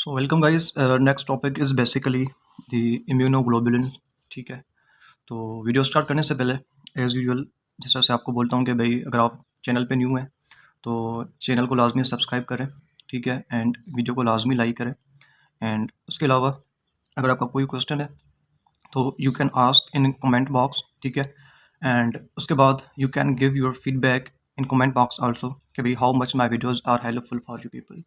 So welcome guys. Next topic is basically the immunoglobulin. ठीक है, तो वीडियो स्टार्ट करने से पहले एज़ यूजुअल जैसा से आपको बोलता हूँ कि भाई अगर आप चैनल पे न्यू हैं तो चैनल को लाजमी सब्सक्राइब करें। ठीक है, एंड वीडियो को लाजमी लाइक करें। एंड उसके अलावा अगर आपका कोई क्वेश्चन है तो you can ask in comment box. ठीक है, एंड उसके बाद you can give your feedback in comment box also कि भाई how much my videos are helpful for you people.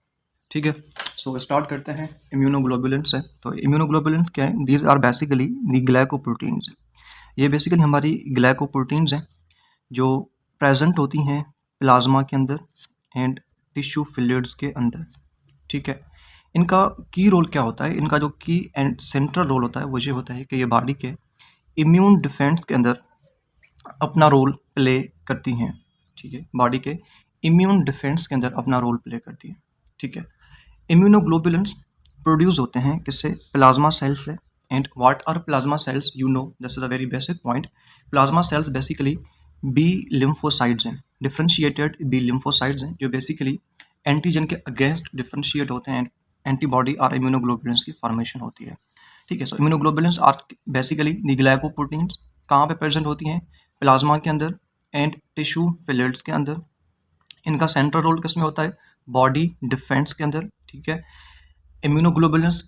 ठीक है, सो स्टार्ट करते हैं इम्यूनोग्लोबुलिन से। तो इम्यूनोग्लोबुलिन क्या है? These are basically the glycoproteins. ये बेसिकली हमारी ग्लाइकोप्रोटीन्स हैं जो प्रेजेंट होती हैं प्लाज्मा के अंदर एंड टिश्यू फ्लूइड्स के अंदर। ठीक है, इनका की रोल क्या होता है? इनका जो की एंड सेंट्रल रोल होता है वो ये होता है कि ये बॉडी के इम्यून डिफेंस के अंदर अपना रोल प्ले करती हैं। ठीक है, बॉडी के इम्यून डिफेंस के अंदर अपना रोल प्ले करती है। ठीक है, इम्यूनोग्लोबुलिन्स प्रोड्यूस होते हैं किससे? प्लाज्मा सेल से। And what are plasma cells? You know, this is a very basic point. Plasma cells basically B lymphocytes हैं, डिफरेंशिएटेड बी लिम्फोसाइट्स हैं जो बेसिकली एंटीजन के अगेंस्ट डिफरेंशिएट होते हैं एंड एंटीबॉडी और इम्यूनोग्लोबुलिन्स की फॉर्मेशन होती है। ठीक है, so immunoglobulins are basically the glycoproteins. कहाँ पे प्रेजेंट होती हैं? प्लाज्मा के अंदर एंड टिश्यू फ्लूइड्स के अंदर। इनका सेंट्रल रोल किस में होता है? बॉडी डिफेंस के अंदर। ठीक है, इम्यूनोग्लोबुलिन्स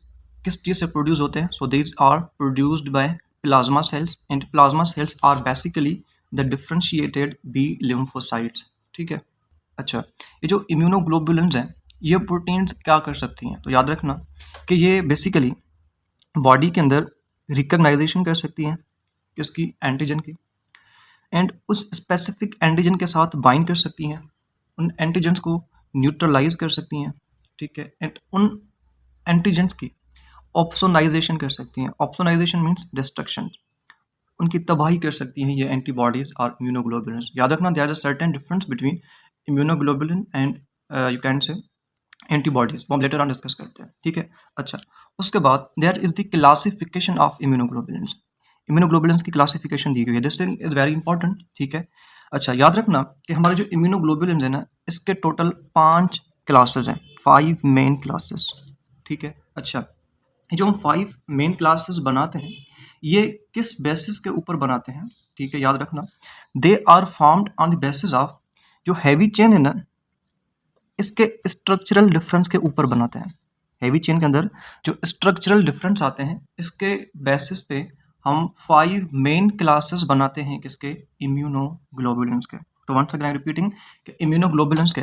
किस चीज़ से प्रोड्यूस होते हैं? So these are produced by plasma cells and plasma cells are basically the differentiated B lymphocytes. ठीक है, अच्छा, ये जो इम्यूनोग्लोबुलिन्स हैं ये प्रोटीन्स क्या कर सकती हैं? तो याद रखना कि ये बेसिकली बॉडी के अंदर रिकग्नाइजेशन कर सकती हैं किसकी? एंटीजन की। एंड उस स्पेसिफिक एंटीजन के साथ बाइंड कर सकती हैं, उन एंटीजेंस को न्यूट्रलाइज कर सकती हैं। ठीक है, एंड उन एंटीजेंस की ऑप्सोनाइजेशन कर सकती हैं। ऑप्सोनाइजेशन मीन्स डिस्ट्रक्शन, उनकी तबाही कर सकती हैं ये एंटीबॉडीज और इम्यूनोग्लोबुलिन्स। याद रखना there is a certain difference between immunoglobulin and you can say antibodies, वो हम लेटर ऑन डिस्कस करते हैं। ठीक है, अच्छा, उसके बाद there is the classification of immunoglobulins. Immunoglobulins की क्लासिफिकेशन दी गई है, this thing is very important. ठीक है, अच्छा, याद रखना कि हमारे जो इम्यूनोग्लोबुलिन्स है ना इसके टोटल 5 क्लासेस हैं, 5 मेन क्लासेस। ठीक है, अच्छा, ये जो हम 5 मेन क्लासेस बनाते हैं ये किस बेसिस के ऊपर बनाते हैं? ठीक है, याद रखना they are formed on the basis of, जो हैवी चेन है ना इसके स्ट्रक्चरल डिफरेंस के ऊपर बनाते हैं। हैवी चेन के अंदर जो स्ट्रक्चरल डिफरेंस आते हैं इसके बेसिस पे हम 5 मेन क्लासेस बनाते हैं किसके? इम्यूनोग्लोबुलिन्स के। तो वंस अगेन रिपीटिंग कि इम्यूनोग्लोबुलिन्स के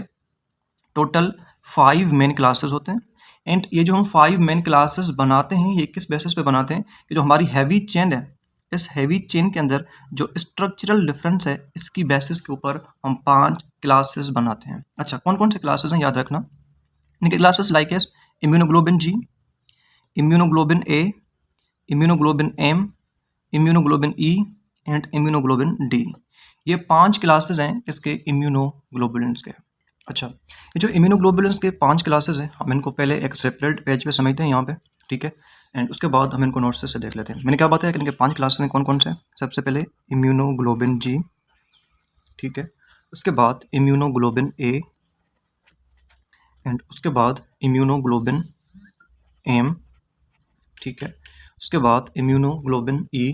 टोटल 5 मेन क्लासेस होते हैं। एंड ये जो हम 5 मेन क्लासेस बनाते हैं ये किस बेसिस पे बनाते हैं? कि जो हमारी हैवी चेन है इस हैवी चेन के अंदर जो स्ट्रक्चरल डिफरेंस है इसकी बेसिस के ऊपर हम 5 क्लासेस बनाते हैं। अच्छा, कौन कौन से क्लासेस हैं याद रखना? इनके classes like as immunoglobin G, immunoglobin A, immunoglobin M, immunoglobin E and immunoglobin D. ये 5 क्लासेस हैं किसके? इम्यूनोग्लोबुलिन्स के। अच्छा, ये जो इम्यूनोग्लोबुलिन्स के 5 क्लासेस हैं हम इनको पहले एक सेपरेट पेज पे समझते हैं यहाँ पे। ठीक है, एंड उसके बाद हम इनको नोट्स से देख लेते हैं। मैंने क्या बताया कि इनके 5 क्लासेस हैं, कौन कौन से हैं? सबसे पहले इम्यूनोग्लोबिन जी। ठीक है, उसके बाद इम्यूनोग्लोबिन ए एंड उसके बाद इम्यूनोग्लोबिन एम। ठीक है, उसके बाद इम्यूनोग्लोबिन ई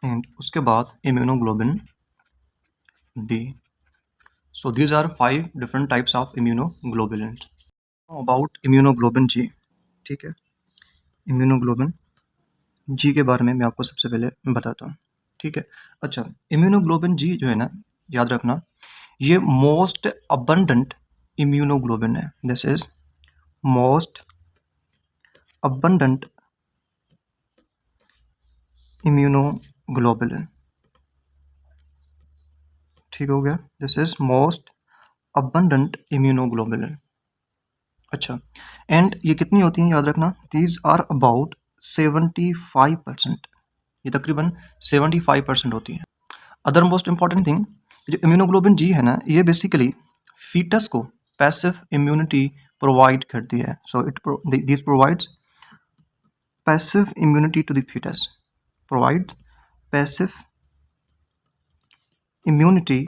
एंड उसके बाद immunoglobulin D. So these are 5 different types of immunoglobulins. Now about immunoglobulin G. ठीक है, इम्यूनोग्लोबिन जी के बारे में मैं आपको सबसे पहले बताता हूँ। ठीक है, अच्छा, इम्यूनोग्लोबिन जी जो है ना याद रखना ये मोस्ट अबंडेंट इम्यूनोग्लोबिन है। This is most abundant immunoglobulin. ठीक हो गया, this is most abundant immunoglobulin. अच्छा, एंड ये कितनी होती हैं याद रखना? दीज आर अबाउट 75%, ये तकरीबन 75% होती हैं। अदर मोस्ट इंपॉर्टेंट थिंग, जो इम्यूनोग्लोबिन जी है ना ये बेसिकली फीटस को पैसिव इम्यूनिटी प्रोवाइड करती है। So it this provides passive immunity to the foetus, provide passive immunity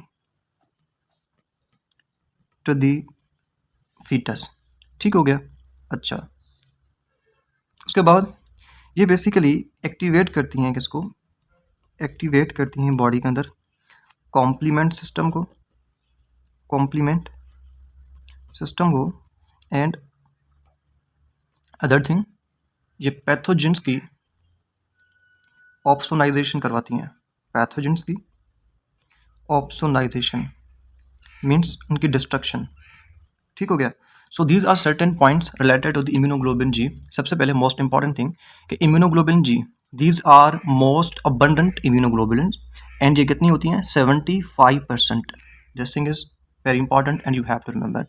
to the foetus. ठीक हो गया। अच्छा, उसके बाद ये बेसिकली एक्टिवेट करती हैं किसको, एक्टिवेट करती हैं बॉडी के अंदर कॉम्प्लीमेंट सिस्टम को, कॉम्प्लीमेंट सिस्टम को, एंड अदर थिंग ये पैथोजेंस की ऑप्सोनाइजेशन करवाती हैं। पैथोजेंस की ऑप्सोनाइजेशन मीन्स उनकी डिस्ट्रक्शन। ठीक हो गया। So these are certain points related to the immunoglobin G. सबसे पहले मोस्ट इंपॉर्टेंट थिंग कि immunoglobin G, these are most abundant immunoglobulin, and ये कितनी होती हैं 75%। This thing is very important and you have to remember.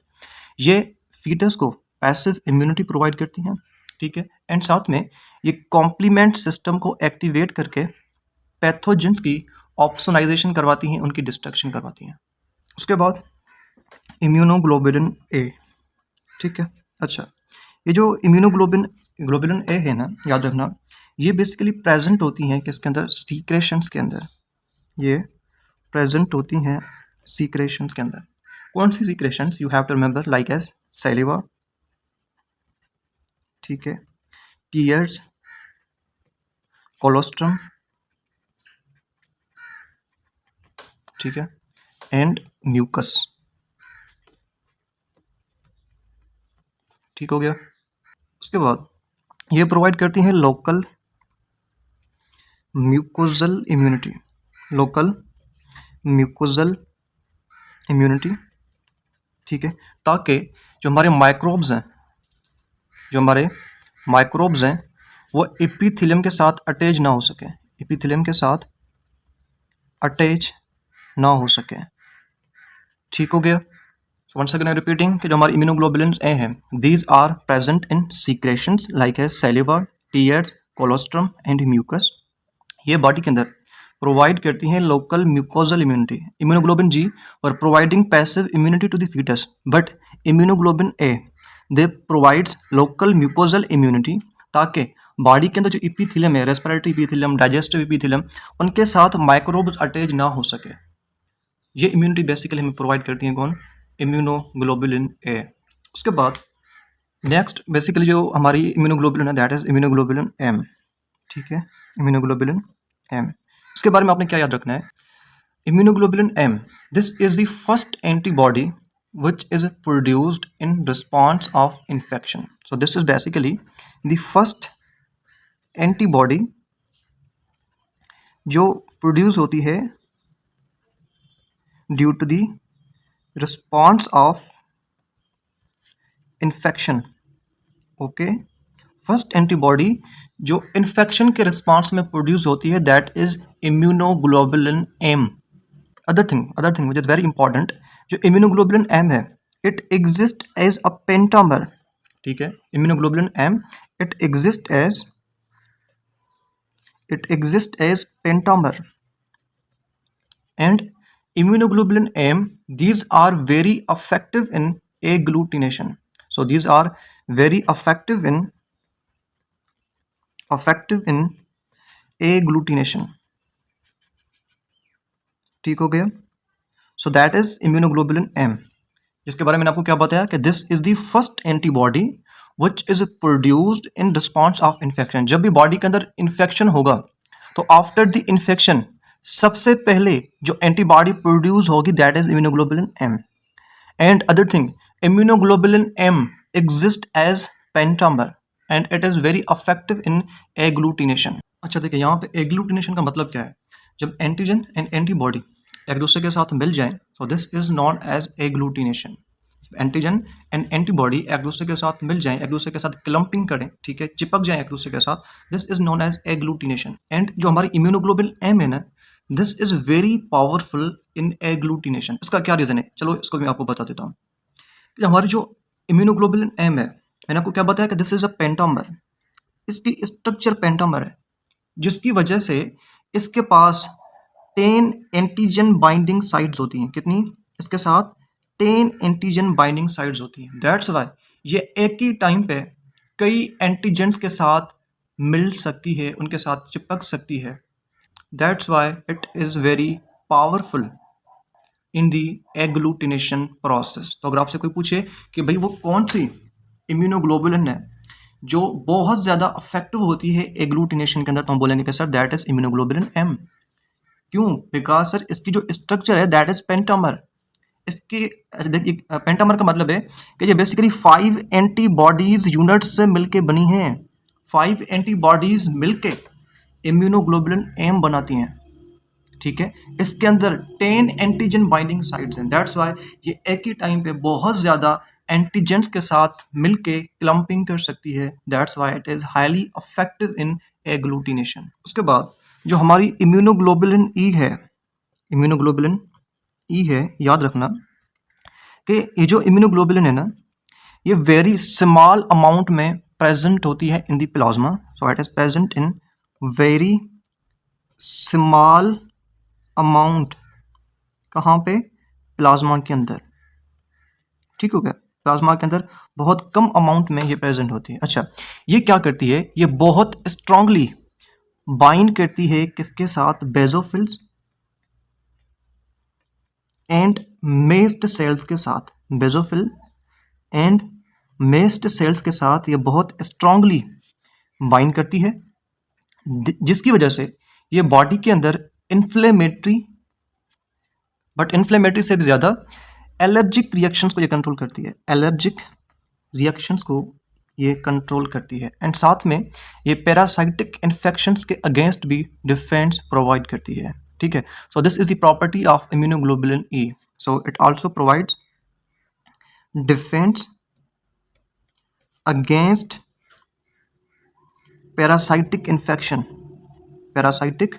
ये foetus को passive immunity provide करती हैं, ठीक है, एंड साथ में ये कॉम्प्लीमेंट सिस्टम को एक्टिवेट करके पैथोजेंस की ऑप्सोनाइजेशन करवाती हैं, उनकी डिस्ट्रक्शन करवाती हैं। उसके बाद इम्यूनोग्लोबुलिन ए, ठीक है। अच्छा, ये जो ग्लोबुलिन ए है ना, याद रखना, ये बेसिकली प्रेजेंट होती हैं किसके अंदर, सीक्रेशंस के अंदर। ये प्रेजेंट होती हैं सीक्रेशंस के अंदर। कौन सी secretions, you have to remember, like as saliva, ठीक है, टीयर्स, कोलोस्ट्रम, ठीक है, एंड म्यूकस। ठीक हो गया। उसके बाद ये प्रोवाइड करती हैं local mucosal immunity, local mucosal immunity, ठीक है, ताकि जो हमारे माइक्रोब्स हैं, जो हमारे माइक्रोब्स हैं वो एपिथेलियम के साथ अटैच ना हो सके, एपिथेलियम के साथ अटैच ना हो सके। ठीक हो गया। So once again I repeating कि जो हमारे इम्यूनोग्लोबुलिन ए हैं, these are present in secretions like as saliva, tears, colostrum and mucus. ये बॉडी के अंदर प्रोवाइड करती हैं local mucosal immunity. Immunoglobin G और providing passive immunity to the foetus, but immunoglobin A they provides local mucosal immunity, ताकि body के अंदर जो एपिथेलियम है, रेस्पिरेटरी एपिथेलियम, डाइजेस्टिव एपिथेलियम, उनके साथ माइक्रोब्स अटैच ना हो सके। ये इम्यूनिटी बेसिकली हमें प्रोवाइड करती हैं कौन, इम्यूनोग्लोबुलिन ए। उसके बाद नेक्स्ट बेसिकली जो हमारी इम्यूनोग्लोबुलिन है, दैट इज इम्यूनोग्लोबुलिन एम, ठीक है, इम्यूनोग्लोबुलिन एम। इसके बारे में आपने क्या याद रखना है, immunoglobulin M, this is the first antibody which is produced in response of infection. So this is basically the first antibody जो प्रोड्यूस होती है due to the response of infection. Okay, first antibody जो infection के रिस्पॉन्स में produce होती है, that is immunoglobulin M. Other thing which is very important, जो इम्यूनोग्लोबुलिन एम है, it exist as a pentamer, ठीक है, immunoglobulin M it exist as pentamer, and immunoglobulin M, these are very effective in agglutination. So these are very effective in agglutination. ठीक हो गया। So that is immunoglobulin M, जिसके बारे में मैंने आपको क्या बताया कि this is the first antibody which is produced in response of infection. जब भी बॉडी के अंदर इन्फेक्शन होगा तो आफ्टर द इन्फेक्शन सबसे पहले जो एंटीबॉडी प्रोड्यूस होगी, that is immunoglobulin M. And other thing, immunoglobulin M exist as pentamer and it is very effective in agglutination. अच्छा देखिए, यहाँ पे एग्लूटिनेशन का मतलब क्या है, जब एंटीजन एंड एंटीबॉडी एक दूसरे के साथ मिल जाएं, so this is known as agglutination. Antigen and antibody एक दूसरे के साथ मिल जाएं, एक दूसरे के साथ क्लम्पिंग करें, ठीक है, चिपक जाएं एक दूसरे के साथ, this is known as agglutination. And जो हमारी इम्यूनोग्लोबुलिन एम है ना, this is very powerful in agglutination. इसका क्या रीजन है, चलो इसको मैं आपको बता देता हूँ। हमारी जो इम्यूनोग्लोबुलिन एम है, मैंने आपको क्या बताया कि दिस इज अ पेंटामर, इसकी स्ट्रक्चर पेंटामर है, जिसकी वजह से इसके पास 10 एंटीजन बाइंडिंग साइट्स होती हैं। कितनी, इसके साथ 10 एंटीजन बाइंडिंग साइट्स होती हैं। दैट्स वाई ये एक ही टाइम पे कई एंटीजेंस के साथ मिल सकती है, उनके साथ चिपक सकती है। That's why it is very powerful in the agglutination process. तो अगर आपसे कोई पूछे कि भाई वो कौन सी इम्यूनोग्लोबुलिन है जो बहुत ज़्यादा अफेक्टिव होती है एग्लूटिनेशन के अंदर, तो हम बोलेंगे कि sir that is immunoglobulin M. क्यों? बिकॉज सर इसकी जो स्ट्रक्चर है दैट इज पेंटामर। इसके देखिए पेंटामर का मतलब है कि ये बेसिकली 5 एंटीबॉडीज यूनिट्स से मिलके बनी हैं। 5 एंटीबॉडीज मिलके इम्यूनोग्लोबुलिन एम बनाती हैं, ठीक है। इसके अंदर 10 एंटीजन बाइंडिंग साइट्स हैं, दैट्स वाई ये एक ही टाइम पे बहुत ज़्यादा एंटीजेंस के साथ मिलके क्लम्पिंग कर सकती है, that's why it is highly effective in agglutination. उसके बाद जो हमारी इम्यूनोग्लोबुलिन ई है, इम्यूनोग्लोबुलिन ई है, याद रखना कि ये जो इम्यूनोग्लोबुलिन है ना, ये वेरी स्मॉल अमाउंट में प्रेजेंट होती है in the plasma, so it is present in very small amount. कहाँ पे? प्लाज्मा के अंदर, ठीक हो गया। प्लाज्मा के अंदर बहुत कम अमाउंट में ये प्रेजेंट होती है। अच्छा, ये क्या करती है? ये बहुत स्ट्रांगली बाइंड करती है किसके साथ? बेसोफिल्स एंड मेस्ट सेल्स के साथ। बेसोफिल एंड मेस्ट सेल्स के साथ ये बहुत स्ट्रांगली बाइंड करती है, जिसकी वजह से ये बॉडी के अंदर इन्फ्लेमेटरी, बट इन्फ्लेमेटरी से भी ज़्यादा एलर्जिक रिएक्शंस को ये कंट्रोल करती है। एलर्जिक रिएक्शंस को ये कंट्रोल करती है एंड साथ में ये पैरासाइटिक इन्फेक्शंस के अगेंस्ट भी डिफेंस प्रोवाइड करती है, ठीक है। सो this is the property of immunoglobulin E. So it also provides defence against parasitic infection. Parasitic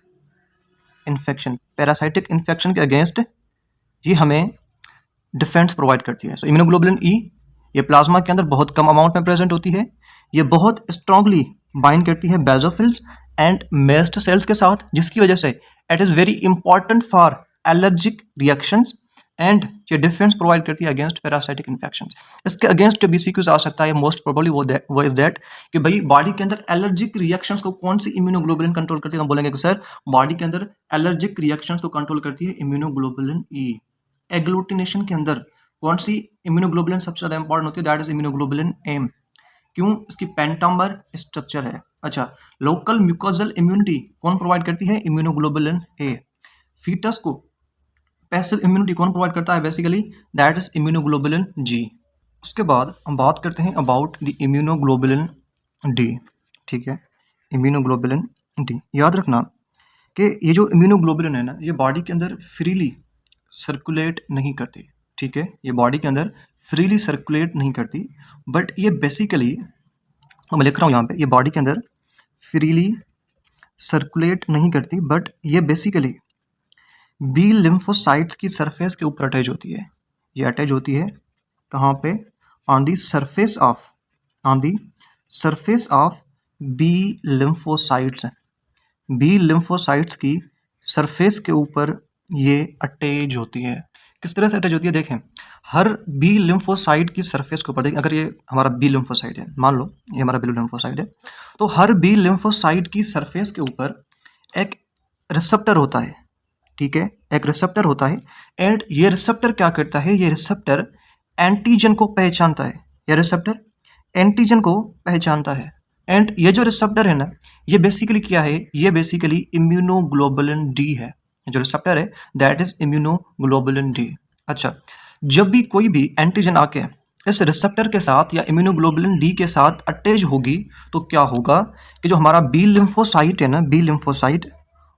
infection, parasitic infection के अगेंस्ट ये हमें डिफेंस प्रोवाइड करती है। सो इम्यूनोग्लोबुलिन ई ये प्लाज्मा के अंदर बहुत कम अमाउंट में प्रेजेंट होती है, ये बहुत स्ट्रांगली बाइंड करती है बेसोफिल्स एंड मेस्ट सेल्स के साथ, जिसकी वजह से it is very important for allergic reactions and ये डिफेंस प्रोवाइड करती है अगेंस्ट पैरासाइटिक इन्फेक्शंस। इसके अगेंस्ट जो बीसीक्यूज आ सकता है मोस्ट प्रोबेबली वो इज दैट कि भाई बॉडी के अंदर एलर्जिक रिएक्शंस को कौन सी इम्यूनोग्लोबुलिन कंट्रोल करती है? हम बोलेंगे कि सर बॉडी के अंदर एलर्जिक रिएक्शंस को कंट्रोल करती है इम्यूनोग्लोबुलिन ई। एग्लूटिनेशन के अंदर कौन सी इम्यूनोग्लोबुलिन सबसे ज़्यादा इंपॉर्टेंट होती है? That is immunoglobulin M. क्यों? इसकी पेंटामर स्ट्रक्चर है। अच्छा, लोकल म्यूकोजल इम्यूनिटी कौन प्रोवाइड करती है? Immunoglobulin A. फीटस को पैसिव इम्यूनिटी कौन प्रोवाइड करता है? Basically that is immunoglobulin G. उसके बाद हम बात करते हैं अबाउट द इम्यूनोग्लोबुलिन डी, ठीक है। इम्यूनोग्लोबुलिन डी, याद रखना कि ये जो इम्यूनोग्लोबुलिन है ना, ये बॉडी के अंदर फ्रीली सर्कुलेट नहीं करती, ठीक है। ये बॉडी के अंदर फ्रीली सर्कुलेट नहीं करती, बट ये बेसिकली, मैं लिख रहा हूँ यहाँ पे, ये बॉडी के अंदर फ्रीली सर्कुलेट नहीं करती, बट ये बेसिकली बी लिम्फोसाइट्स की सरफेस के ऊपर अटैच होती है। ये अटैच होती है कहाँ पे? On the surface of, on the surface of B lymphocytes. B lymphocytes की सरफेस के ऊपर ये अटैच होती है। किस तरह से अटैच होती है? देखें, हर बी लिम्फोसाइट की सरफेस के ऊपर, देखें अगर ये हमारा बी लिम्फोसाइट है, मान लो ये हमारा बी लिम्फोसाइट है, तो हर बी लिम्फोसाइट की सरफेस के ऊपर एक रिसेप्टर होता है, ठीक है। एक रिसेप्टर होता है एंड ये रिसेप्टर क्या करता है? ये रिसेप्टर एंटीजन को पहचानता है। ये रिसेप्टर एंटीजन को पहचानता है एंड ये जो रिसेप्टर है ना, ये बेसिकली क्या है? ये बेसिकली इम्यूनोग्लोबुलिन डी है। जो रिसेप्टर है दैट इज इम्यूनोग्लोबुलिन डी। अच्छा, जब भी कोई भी एंटीजन आके इस रिसेप्टर के साथ या इम्यूनोग्लोबुलिन डी के साथ अटैच होगी तो क्या होगा कि जो हमारा बी लिम्फोसाइट है ना, बी लिम्फोसाइट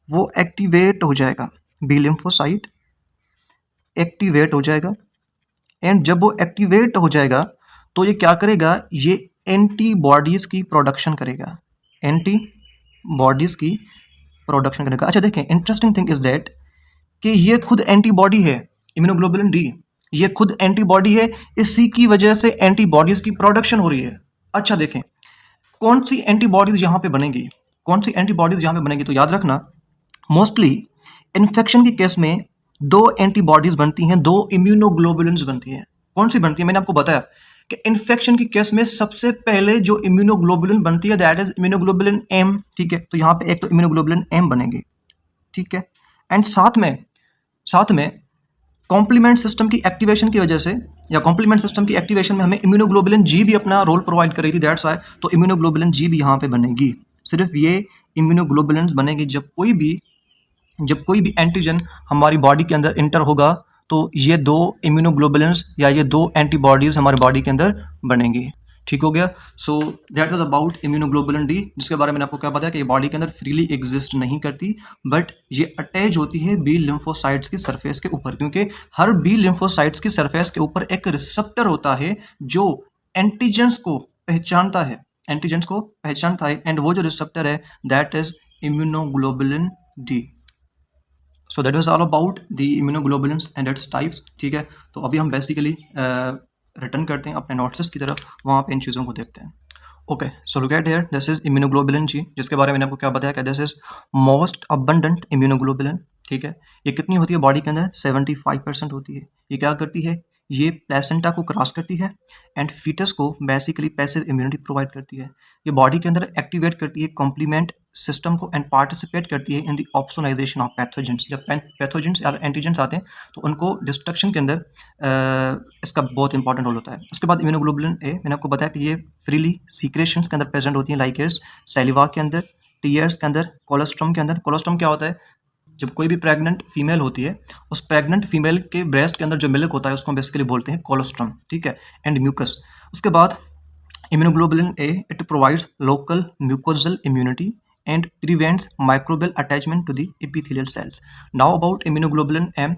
वो एक्टिवेट हो जाएगा। बी लिम्फोसाइट एक्टिवेट हो जाएगा एंड जब वो एक्टिवेट हो जाएगा तो ये क्या करेगा? ये एंटीबॉडीज़ की प्रोडक्शन करेगा। एंटीबॉडीज़ की प्रोडक्शन करेगा। अच्छा देखें, इंटरेस्टिंग थिंग इज दैट कि ये खुद एंटीबॉडी है, इम्यूनोग्लोबुलिन डी ये खुद एंटीबॉडी है, इसी की वजह से एंटीबॉडीज़ की प्रोडक्शन हो रही है। अच्छा देखें, कौन सी एंटीबॉडीज़ यहाँ पे बनेगी? कौन सी एंटीबॉडीज़ यहाँ पे बनेगी? तो याद रखना, मोस्टली इन्फेक्शन के केस में 2 एंटीबॉडीज़ बनती हैं, 2 इम्यूनोग्लोबुलिन्स बनती हैं। कौन सी बनती है? मैंने आपको बताया कि इन्फेक्शन के केस में सबसे पहले जो इम्यूनोग्लोबुलिन बनती है दैट इज इम्यूनोग्लोबुलिन एम, ठीक है। तो यहाँ पे एक तो इम्यूनोग्लोबुलिन एम बनेगी, ठीक है। एंड साथ में कॉम्प्लीमेंट सिस्टम की एक्टिवेशन की वजह से या कॉम्प्लीमेंट सिस्टम की एक्टिवेशन में हमें इम्यूनोग्लोबुलिन जी भी अपना रोल प्रोवाइड कर रही थी, दैट्स वाई तो इम्यूनोग्लोबुलिन जी भी यहाँ पे बनेगी। सिर्फ ये इम्यूनोग्लोबुलिन बनेगी जब कोई भी एंटीजन हमारी बॉडी के अंदर इंटर होगा, तो ये दो इम्यूनोग्लोबुलिन्स या ये दो एंटीबॉडीज हमारे बॉडी के अंदर बनेंगी। ठीक हो गया। So that was about immunoglobulin D, जिसके बारे में आपको क्या पता है कि ये बॉडी के अंदर फ्रीली एग्जिस्ट नहीं करती, बट ये अटैच होती है बी लिम्फोसाइट्स की सरफेस के ऊपर, क्योंकि हर बी लिम्फोसाइट्स की सरफेस के ऊपर एक रिसेप्टर होता है जो एंटीजेंस को पहचानता है, एंड वो जो रिसेप्टर है that is immunoglobulin D. So that was all about the immunoglobulins and its types. ठीक है, तो अभी हम बेसिकली रिटर्न करते हैं अपने नोट्स की तरफ, वहाँ पे इन चीज़ों को देखते हैं। Okay, so look at here, this is immunoglobulin जी, जिसके बारे में मैंने आपको क्या बताया कि this is most abundant immunoglobulin. ठीक है, ये कितनी होती है बॉडी के अंदर? 75% होती है। ये क्या करती है? ये प्लेसेंटा को क्रॉस करती है एंड फीटस को बेसिकली पैसिव इम्यूनिटी प्रोवाइड करती है। ये बॉडी के अंदर एक्टिवेट करती है कॉम्प्लीमेंट सिस्टम को एंड पार्टिसिपेट करती है in the opsonization of pathogens. जब पैथोजेंस या एंटीजेंस आते हैं तो उनको डिस्ट्रक्शन के अंदर इसका बहुत इंपॉर्टेंट रोल होता है। उसके बाद इम्यूनोग्लोबुलिन ए, मैंने आपको बताया कि ये फ्रीली सीक्रेशंस के अंदर प्रेजेंट होती है, लाइक इज सैलिवा के अंदर, टीयर्स के अंदर, कोलोस्ट्रम के अंदर। कोलोस्ट्रम क्या होता है? जब कोई भी प्रेग्नेंट फीमेल होती है, उस प्रेग्नेंट फीमेल के ब्रेस्ट के अंदर जो मिल्क होता है उसको बेसिकली बोलते हैं कोलोस्ट्रम। ठीक है, एंड म्यूकस। उसके बाद immunoglobulin A, it provides local mucosal immunity and prevents microbial attachment to the epithelial cells. Now about immunoglobulin M.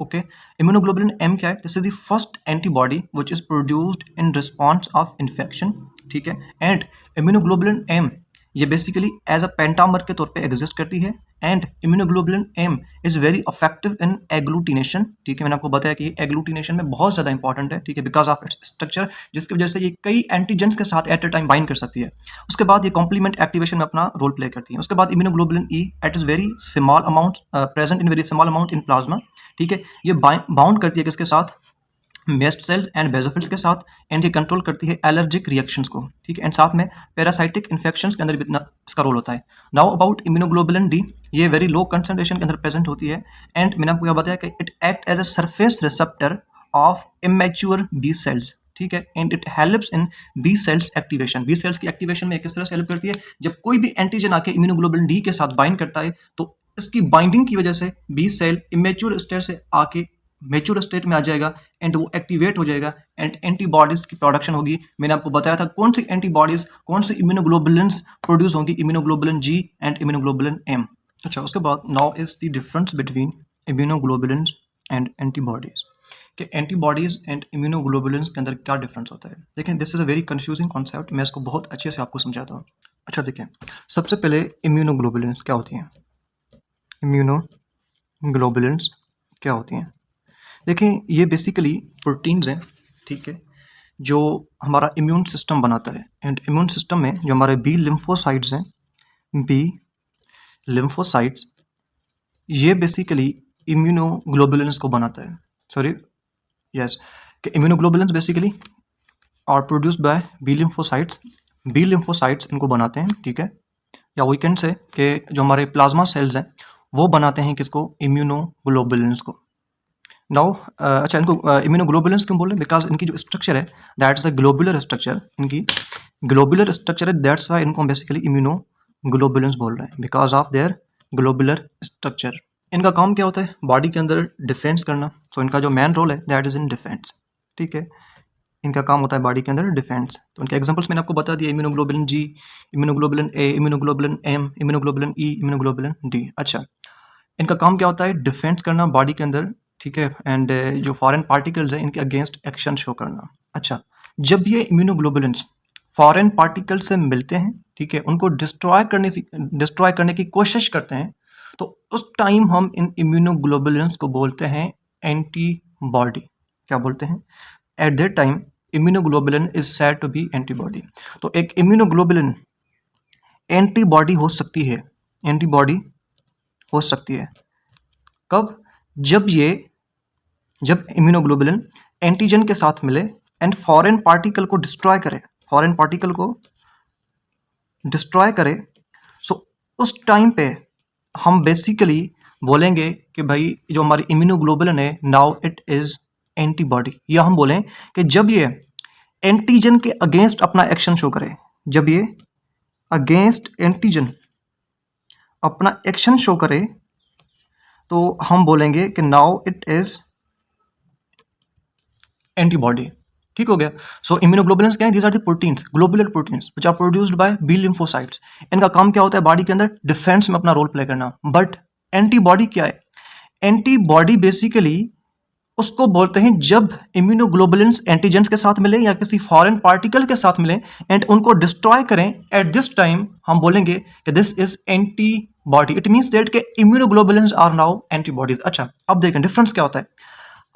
Okay, immunoglobulin M क्या है? This is the first antibody which is produced in response of infection. ठीक है, and immunoglobulin M ये basically as a pentamer के तौर पे exist करती है, and immunoglobulin M is very effective in agglutination. ठीक है, मैंने आपको बताया कि एग्लूटिनेशन में बहुत ज़्यादा इंपॉर्टेंट है। ठीक है, बिकॉज ऑफ इट्स स्ट्रक्चर, जिसकी वजह से ये कई एंटीजेंस के साथ एट अ टाइम बाइंड कर सकती है। उसके बाद ये कॉम्प्लीमेंट एक्टिवेशन में अपना रोल प्ले करती है। उसके बाद immunoglobulin E, it is very small amount present in very small amount in plasma. ठीक है, ये बाउंड करती है किसके साथ? मेस्ट सेल्स एंड बेसोफिल्स के साथ, एंड ये कंट्रोल करती है एलर्जिक रिएक्शंस को। ठीक है, एंड साथ में पैरासाइटिक इन्फेक्शंस के अंदर भी इसका रोल होता है। नाउ अबाउट इम्यूनोग्लोबुलिन डी, ये वेरी लो कंसंट्रेशन के अंदर प्रेजेंट होती है, एंड मैंने आपको यह बताया कि it act as a surface receptor of immature B cells. ठीक है, and it helps in B cells activation. B cells की एक्टिवेशन में किस तरह से हेल्प करती है? जब कोई भी एंटीजन आके इम्यूनोग्लोबुलिन डी के साथ बाइंड करता है तो इसकी बाइंडिंग की वजह से बी सेल इमेच्योर स्टेट से आके मेच्योर स्टेट में आ जाएगा एंड वो एक्टिवेट हो जाएगा एंड एंटीबॉडीज की प्रोडक्शन होगी। मैंने आपको बताया था कौन सी एंटीबॉडीज, कौन सी इम्यूनोग्लोबुलिन्स प्रोड्यूस होंगी, immunoglobulin G and immunoglobulin M. अच्छा, उसके बाद now is the difference between immunoglobulins and antibodies, कि एंटीबॉडीज एंड इम्यूनोग्लोबुलिन्स के अंदर क्या डिफरेंस होता है। देखें, this is a very confusing concept, मैं इसको बहुत अच्छे से आपको समझाता हूँ। अच्छा देखें, सबसे पहले इम्यूनोग्लोबुलिन्स क्या होती हैं? इम्यूनोग्लोबुलिन्स क्या होती हैं? देखें, ये बेसिकली प्रोटीन्स हैं। ठीक है, जो हमारा इम्यून सिस्टम बनाता है, एंड इम्यून सिस्टम में जो हमारे बी लिम्फोसाइट्स हैं, बी लिम्फोसाइट्स, ये बेसिकली इम्यूनोग्लोबुलिन्स को बनाता है। सॉरी, यस, कि immunoglobulins basically are produced by B lymphocytes. B lymphocytes इनको बनाते हैं। ठीक है, या वी कैन से कि जो हमारे प्लाज्मा सेल्स हैं वो बनाते हैं किसको? इम्यूनोग्लोबुलिन्स को। नाउ अच्छा, इनको इम्यूनोग्लोबुलिन्स क्यों बोल रहे हैं? बिकॉज इनकी जो स्ट्रक्चर है that is a globular structure, इनकी ग्लोबुलर स्ट्रक्चर है, दैट्स वाई इनको हम बेसिकली इम्यूनोग्लोबुलिन्स बोल रहे हैं, because of their globular structure. इनका काम क्या होता है? बॉडी के अंदर डिफेंस करना। सो इनका जो मेन रोल है दैट इज इन डिफेंस। ठीक है, इनका काम होता है बॉडी के अंदर डिफेंस। तो इनके एग्जांपल्स मैंने आपको बता दिया, immunoglobulin G, immunoglobulin A, immunoglobulin M, immunoglobulin E, immunoglobulin D. अच्छा, इनका काम क्या होता है? डिफेंस करना बॉडी के अंदर। ठीक है, एंड जो फॉरेन पार्टिकल्स हैं इनके अगेंस्ट एक्शन शो करना। अच्छा, जब ये इम्यूनोग्लोबुलिन्स फॉरेन पार्टिकल से मिलते हैं, ठीक है, उनको डिस्ट्रॉय करने की कोशिश करते हैं, तो उस टाइम हम इन इम्यूनोग्लोबुलिन्स को बोलते हैं एंटीबॉडी। क्या बोलते हैं? At that time immunoglobulin is said to be antibody. तो एक इम्यूनोग्लोबुलिन एंटीबॉडी हो सकती है, एंटीबॉडी हो सकती है कब? जब इम्यूनोग्लोबुलिन एंटीजन के साथ मिले एंड फॉरेन पार्टिकल को डिस्ट्रॉय करे, सो उस टाइम पे हम बेसिकली बोलेंगे कि भाई जो हमारी इम्यूनोग्लोबुलिन है नाउ इट इज एंटीबॉडी, या हम बोलें कि जब ये एंटीजन के अगेंस्ट अपना एक्शन शो करे, जब ये अगेंस्ट एंटीजन अपना एक्शन शो करे तो हम बोलेंगे कि नाउ इट इज एंटीबॉडी। ठीक हो गया। सो इम्यूनोग्लोबुलिन्स क्या है? These are the proteins, globular proteins which are produced by B lymphocytes. इनका काम क्या होता है? बॉडी के अंदर डिफेंस में अपना रोल प्ले करना। बट एंटीबॉडी क्या है? एंटीबॉडी बेसिकली उसको बोलते हैं जब इम्यूनोग्लोबुलिन्स एंटीजेंस के साथ मिले या किसी फॉरेन पार्टिकल के साथ मिले एंड उनको डिस्ट्रॉय करें, एट दिस टाइम हम बोलेंगे कि this is antibody. It means that के इम्यूनोग्लोबुलिन्स आर नाउ एंटीबॉडीज। अच्छा, अब देखें डिफरेंस क्या होता है।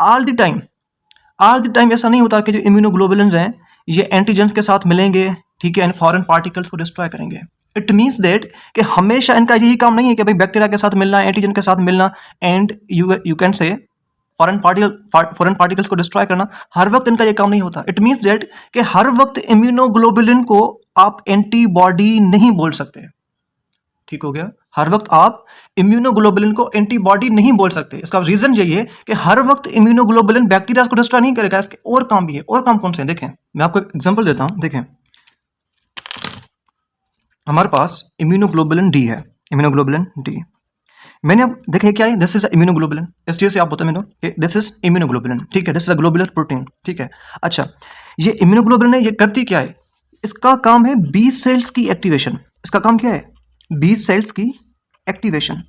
ऑल द टाइम ऐसा नहीं होता कि जो इम्यूनोग्लोबुलिन्स हैं ये एंटीजेंस के साथ मिलेंगे, ठीक है, एंड फॉरेन पार्टिकल्स को डिस्ट्रॉय करेंगे। इट मीन्स दैट कि हमेशा इनका यही काम नहीं है कि भाई बैक्टीरिया के साथ मिलना, एंटीजन के साथ मिलना एंड यू कैन से फॉरेन पार्टिकल्स को डिस्ट्रॉय करना। हर वक्त इनका ये काम नहीं होता। इट मीन्स दैट कि हर वक्त इम्यूनोग्लोबुलिन को आप एंटीबॉडी नहीं बोल सकते। ठीक हो गया। हर वक्त आप इम्यूनोग्लोबुलिन को एंटीबॉडी नहीं बोल सकते। इसका रीजन यही है कि हर वक्त इम्यूनोग्लोबुलिन बैक्टीरिया को डिस्ट्रॉय नहीं करेगा, इसके और काम भी है। और काम कौन से हैं देखें, मैं आपको एक एग्जांपल देता हूं। देखें, हमारे पास इम्यूनोग्लोबुलिन डी है, इम्यूनोग्लोबुलिन डी। मैंने अब देखे क्या है, दिस इज इम्यूनोग्लोबुलिन। इस चीज से आप बताओ मैंने, दिस इज इम्यूनोग्लोबुलिन, ठीक है, this is a globular protein, ठीक है। अच्छा, ये इम्यूनोग्लोबुलिन है, ये करती क्या है? इसका काम है बी सेल्स की एक्टिवेशन। इसका काम क्या है? बी सेल्स की एक्टिवेशन।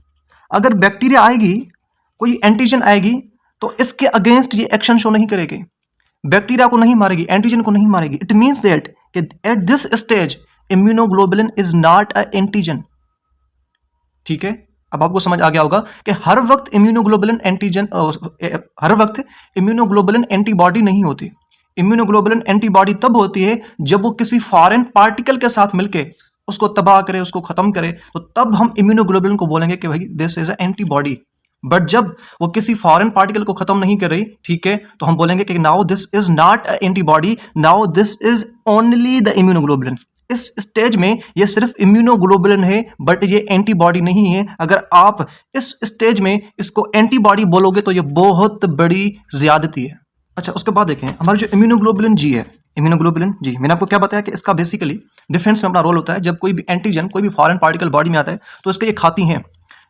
अगर बैक्टीरिया आएगी, कोई एंटीजन आएगी, तो इसके अगेंस्ट ये एक्शन शो नहीं करेगी, बैक्टीरिया को नहीं मारेगी, एंटीजन को नहीं मारेगी। इट मीन्स दैट कि at this stage immunoglobulin is not a antigen. ठीक है, अब आपको समझ आ गया होगा कि हर वक्त इम्यूनोग्लोबुलिन एंटीजन, हर वक्त इम्यूनोग्लोबुलिन एंटीबॉडी नहीं होती। इम्यूनोग्लोबुलिन एंटीबॉडी तब होती है जब वो किसी फॉरेन पार्टिकल के साथ मिलके उसको तबाह करे, उसको खत्म करे, तो तब हम इम्यूनोग्लोबुलिन को बोलेंगे कि भाई this is a antibody. But जब वो किसी फॉरेन पार्टिकल को खत्म नहीं कर रही, ठीक है, तो हम बोलेंगे कि now this is not a antibody, now this is only the immunoglobulin. इस स्टेज में ये सिर्फ इम्यूनोग्लोबुलिन है, बट ये एंटीबॉडी नहीं है। अगर आप इस स्टेज में इसको एंटीबॉडी बोलोगे तो ये बहुत बड़ी ज्यादती है। अच्छा, उसके बाद देखें हमारा जो इम्यूनोग्लोबुलिन जी है, इम्यूनोग्लोबुलिन जी, मैंने आपको क्या बताया कि इसका बेसिकली डिफेंस में अपना रोल होता है। जब कोई भी एंटीजन, कोई भी फॉरेन पार्टिकल बॉडी में आता है तो इसके ये खाती हैं।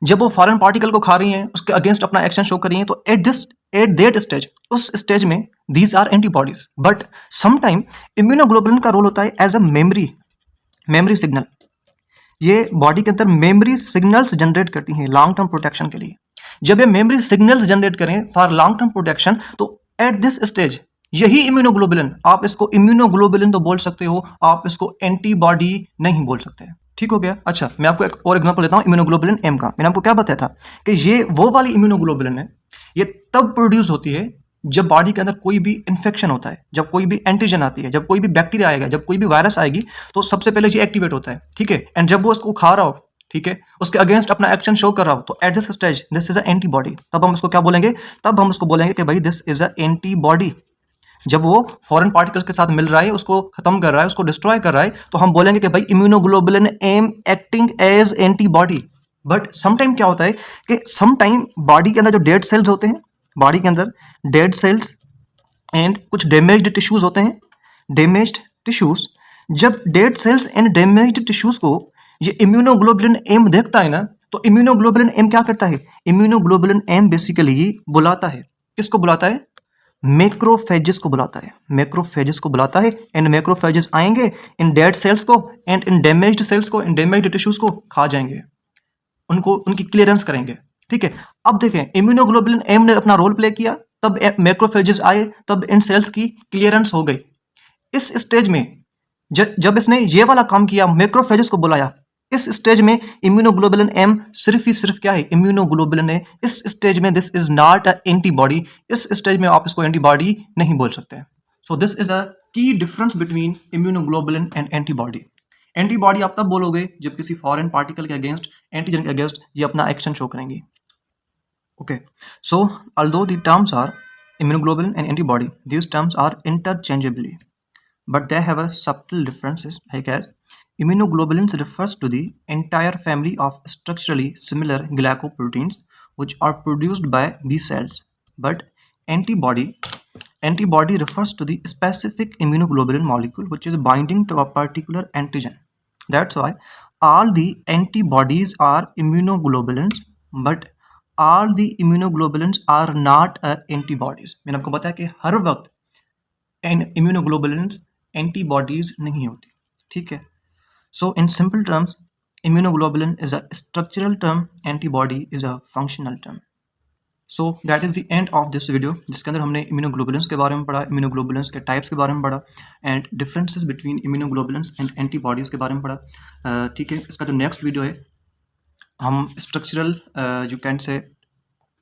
जब वो फॉरेन पार्टिकल को खा रही हैं, उसके अगेंस्ट अपना एक्शन शो कर रही हैं, तो एट दैट स्टेज, उस स्टेज में these are antibodies. But sometime immunoglobulin का रोल होता है एज अ मेमोरी सिग्नल। ये बॉडी के अंदर मेमोरी सिग्नल्स जनरेट करती हैं लॉन्ग टर्म प्रोटेक्शन के लिए। जब ये मेमोरी सिग्नल्स जनरेट करें फॉर लॉन्ग टर्म प्रोटेक्शन, तो एट दिस स्टेज यही इम्यूनोग्लोबुलिन, आप इसको इम्यूनोग्लोबुलिन तो बोल सकते हो, आप इसको एंटीबॉडी नहीं बोल सकते। ठीक हो गया। अच्छा, मैं आपको एक और एग्जांपल देता हूं इम्यूनोग्लोबुलिन एम का। मैंने आपको क्या बताया था कि ये वो वाली इम्यूनोग्लोबुलिन है, ये तब प्रोड्यूस होती है जब बॉडी के अंदर कोई भी इन्फेक्शन होता है, जब कोई भी एंटीजन आती है, जब कोई भी बैक्टीरिया आएगा, जब कोई भी वायरस आएगी, तो सबसे पहले ये एक्टिवेट होता है। ठीक है, एंड जब वो उसको खा रहा हो, ठीक है, उसके अगेंस्ट अपना एक्शन शो कर रहा हो, तो at this stage this is a antibody. तब हम उसको क्या बोलेंगे? तब हम उसको बोलेंगे कि भाई दिस इज अ एंटीबॉडी। जब वो फॉरेन पार्टिकल के साथ मिल रहा है, उसको खत्म कर रहा है, उसको डिस्ट्रॉय कर रहा है, तो हम बोलेंगे कि भाई immunoglobulin M acting as antibody. But sometime क्या होता है कि समटाइम बॉडी के अंदर जो डेड सेल्स होते हैं, बॉडी के अंदर डेड सेल्स एंड कुछ डैमेज्ड टिश्यूज होते हैं, डैमेज्ड टिश्यूज, जब dead cells and damaged tissues को ये इम्यूनोग्लोबुलिन एम देखता है ना, तो इम्यूनोग्लोबुलिन एम क्या करता है? इम्यूनोग्लोबुलिन एम बेसिकली बुलाता है, किसको बुलाता है? मैक्रोफेजेस को बुलाता है, मैक्रोफेजेस को बुलाता है। एंड मैक्रोफेजेस आएंगे इन डेड सेल्स को एंड इन डैमेज्ड सेल्स को, इन डैमेज्ड टिश्यूज को खा जाएंगे, उनको उनकी क्लियरेंस करेंगे। ठीक है, अब देखें इम्यूनोग्लोबुलिन एम ने अपना रोल प्ले किया, तब मैक्रोफेजेस आए, तब इन सेल्स की क्लियरेंस हो गई। इस स्टेज में जब इसने ये वाला काम किया, मैक्रोफेजेस को बुलाया, इस स्टेज में इम्यूनोग्लोबुलिन एम सिर्फ ही सिर्फ क्या है? इम्यूनोग्लोबुलिन है। इस स्टेज में this is not a antibody. इस स्टेज में आप इसको एंटीबॉडी नहीं बोल सकते। सो दिस इज अ की difference between immunoglobulin and antibody. Antibody आप तब बोलोगे जब किसी फॉरेन पार्टिकल के अगेंस्ट, एंटीजन के अगेंस्ट ये अपना एक्शन शो करेंगी। Okay, so although the terms are immunoglobulin and antibody, these terms are interchangeably, but they have a subtle differences, like as immunoglobulins refers to the entire family of structurally similar glycoproteins which are produced by B cells, but antibody Antibody refers to the specific immunoglobulin molecule which is binding to a particular antigen. That's why all the antibodies are immunoglobulins, but all the immunoglobulins are not antibodies. मैंने आपको बताया कि हर वक्त immunoglobulins antibodies नहीं होती, ठीक है. So in simple terms, immunoglobulin is a structural term, antibody is a functional term. So that is the end of this video, जिसके अंदर हमने इम्यूनोग्लोबुलेंस के बारे में पढ़ा, इम्यूनोग्लोबुलेंस के टाइप्स के बारे में पढ़ा and differences between immunoglobulins and antibodies के बारे में पढ़ा. ठीक है, इसका जो नेक्स्ट वीडियो है हम स्ट्रक्चरल यू कैन से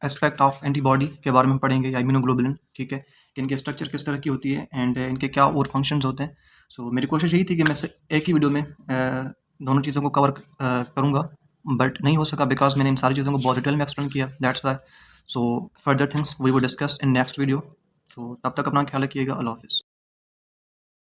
एस्पेक्ट ऑफ एंटीबॉडी के बारे में पढ़ेंगे या इम्यूनोग्लोबुलिन, ठीक है, कि इनके स्ट्रक्चर किस तरह की होती है एंड इनके क्या और फंक्शंस होते हैं. सो मेरी कोशिश यही थी कि मैं एक ही वीडियो में दोनों चीज़ों को कवर करूँगा, बट नहीं हो सका बिकॉज मैंने इन सारी चीज़ों को बहुत डिटेल में एक्सप्लेन किया. That's why. So further things we will discuss in next video. So तब तक अपना ख्याल रखिएगा. अल्लाह हाफिज़.